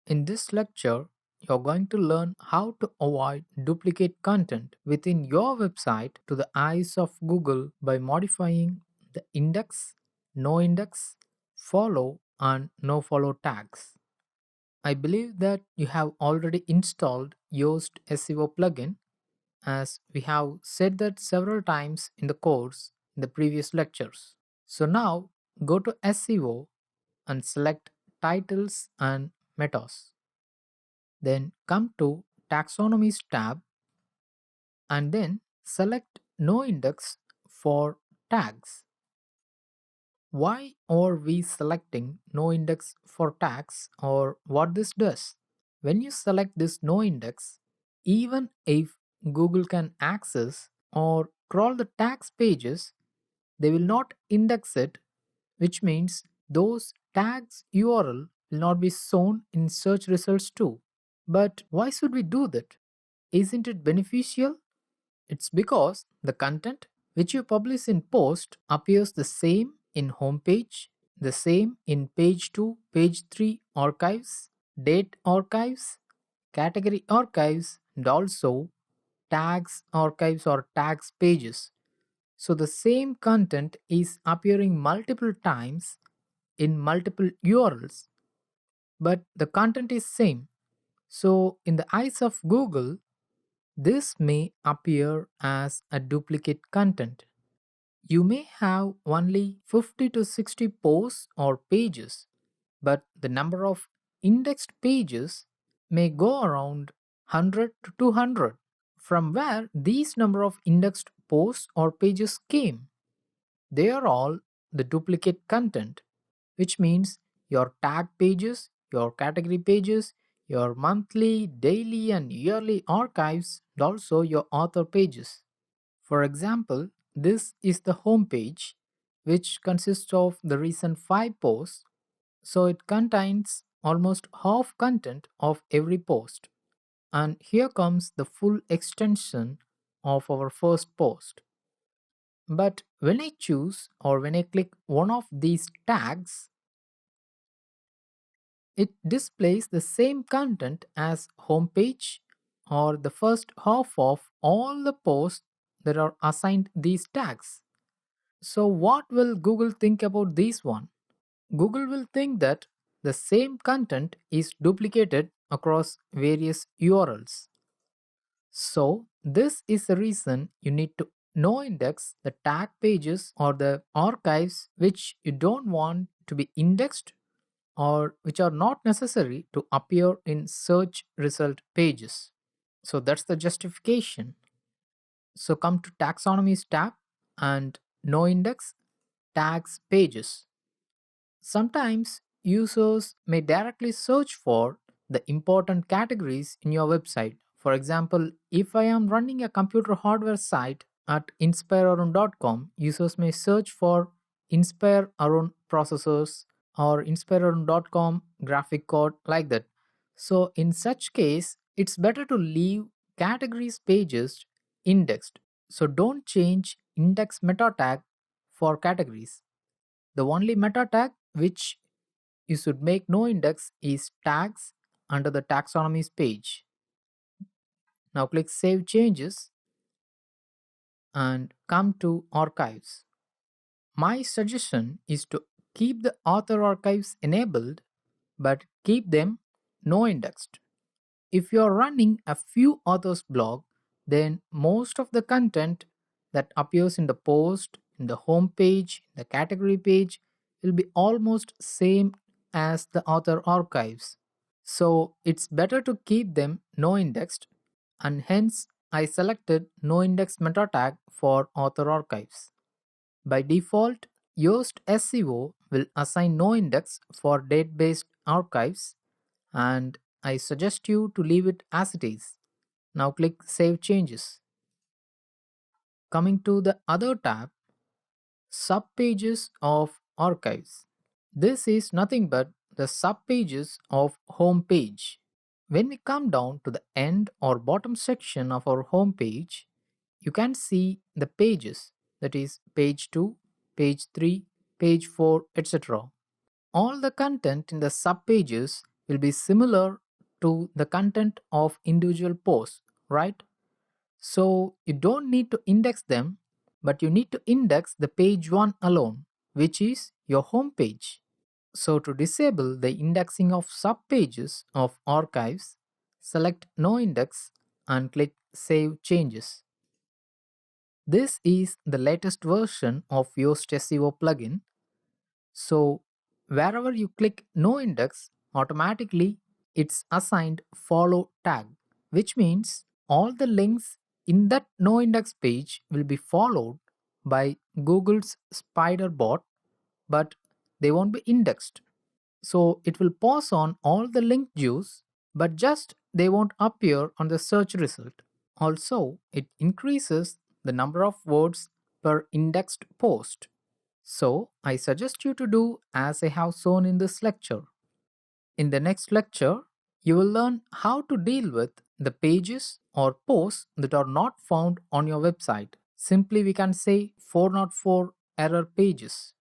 In this lecture, you're going to learn how to avoid duplicate content within your website to the eyes of Google by modifying the index, no index, follow, and no follow tags. I believe that you have already installed Yoast SEO plugin, as we have said that several times in the course in the previous lectures. So now go to SEO and select titles and metas. Then come to Taxonomies tab and then select No Index for tags. Why are we selecting No Index for tags, or what this does? When you select this No Index, even if Google can access or crawl the tags pages, they will not index it, which means those tags URL will not be shown in search results too. But why should we do that? Isn't it beneficial? It's because the content which you publish in post appears the same in homepage, the same in page 2, page 3 archives, date archives, category archives, and also tags archives or tags pages. So the same content is appearing multiple times in multiple URLs, but the content is same. So in the eyes of Google, this may appear as a duplicate content. You may have only 50 to 60 posts or pages, but the number of indexed pages may go around 100 to 200. From where these number of indexed posts or pages came? They are all the duplicate content, which means your tag pages, your category pages, your monthly, daily, and yearly archives, and also your author pages. For example, this is the home page, which consists of the recent 5 posts, so it contains almost half content of every post. And here comes the full extension of our first post. But when I choose or when I click one of these tags, it displays the same content as homepage or the first half of all the posts that are assigned these tags. So what will Google think about this one? Google will think that the same content is duplicated across various URLs. So this is the reason you need to no index the tag pages or the archives which you don't want to be indexed or which are not necessary to appear in search result pages. So that's the justification. So come to taxonomies tab and no index tags pages. Sometimes users may directly search for the important categories in your website. For example, if I am running a computer hardware site at inspirearun.com, users may search for Inspire Arun processors or inspirearun.com graphic card like that. So in such case, it's better to leave categories pages indexed. So don't change index meta tag for categories. The only meta tag which you should make no index is tags under the taxonomies page. Now click Save Changes and come to Archives. My suggestion is to keep the author archives enabled but keep them no indexed. If you are running a few authors blog, then most of the content that appears in the post, in the home page, the category page will be almost same as the author archives. So it's better to keep them no indexed, and hence I selected no index meta tag for author archives. By default, Yoast SEO will assign no index for date-based archives, and I suggest you to leave it as it is. Now click Save Changes. Coming to the other tab, Subpages of Archives. This is nothing but the subpages of home page. When we come down to the end or bottom section of our home page, you can see the pages, that is page 2, page 3, page 4, etc. All the content in the subpages will be similar to the content of individual posts, right? So you don't need to index them, but you need to index the page 1 alone, which is your home page. So to disable the indexing of subpages of archives, select no index and click save changes. This is the latest version of Yoast SEO plugin. So wherever you click no index, automatically it's assigned follow tag, which means all the links in that no index page will be followed by Google's spider bot, but they won't be indexed. So it will pass on all the link juice, but just they won't appear on the search result. Also, it increases the number of words per indexed post. So, I suggest you to do as I have shown in this lecture. In the next lecture, you will learn how to deal with the pages or posts that are not found on your website. Simply, we can say 404 error pages.